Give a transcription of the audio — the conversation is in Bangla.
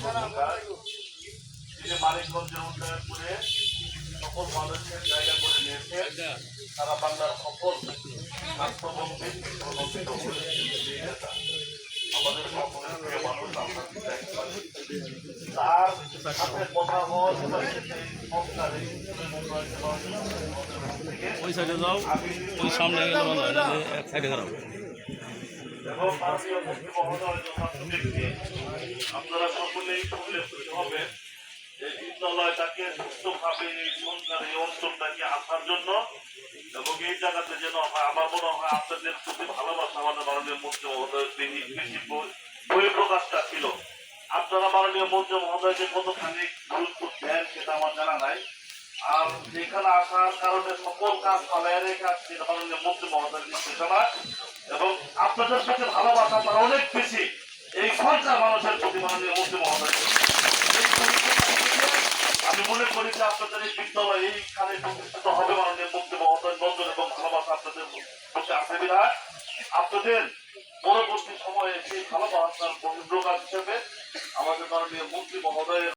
তিনি মানিকগঞ্জের উন্নয়ন করে সকল মানুষের জায়গা করে নিয়েছে। সারা বাংলার সফল রাষ্ট্রবন্দী প্রণোদিত হয়েছে আমাদের সকলের প্রিয় মানুষ তার সাথে কথা হওয়ার ওই সাইডে যাও, ওই সামনে গেলে ভালো হয়, এক সাইডে খারাপ। এবং ভারতীয় মুক্তি মহোদয় আপনারা সকলেই উল্লেখ করতে হবে যে বিদ্যালয়টাকে সুস্থভাবে এই সরকার এই অঞ্চলটাকে আসার জন্য এবং এই জায়গাতে যেন আমার মনে হয় আপনাদের প্রতি ভালোবাসা আমাদের মাননীয় মন্ত্রী মহোদয় বেশি বহিঃপ্রকাশটা ছিল। আপনারা মাননীয় মন্ত্রী মহোদয়কে কতখানি গুরুত্ব দেন সেটা আমার জানা নাই। আর যেখানে আসার কারণে সকল কাজ চালায় রেখে আসছে মাননীয় মন্ত্রী মহোদয়ের নির্দেশনা এবং আপনাদের প্রতি ভালোবাসা তারা অনেক বেশি এই সরকার মানুষের প্রতি মাননীয় মন্ত্রী মহোদয়। আমি মনে করি যে আপনাদের এই বিদ্যালয় এইখানে প্রতিষ্ঠিত হবে মাননীয় মন্ত্রী মহোদয় নজর এবং ভালোবাসা আপনাদের প্রতি আছে বিধায় আপনাদের পরবর্তী সময়ে সেই ভালোবাসার বহিঃপ্রকাশ হিসেবে আমাদের মাননীয় মন্ত্রী মহোদয়ের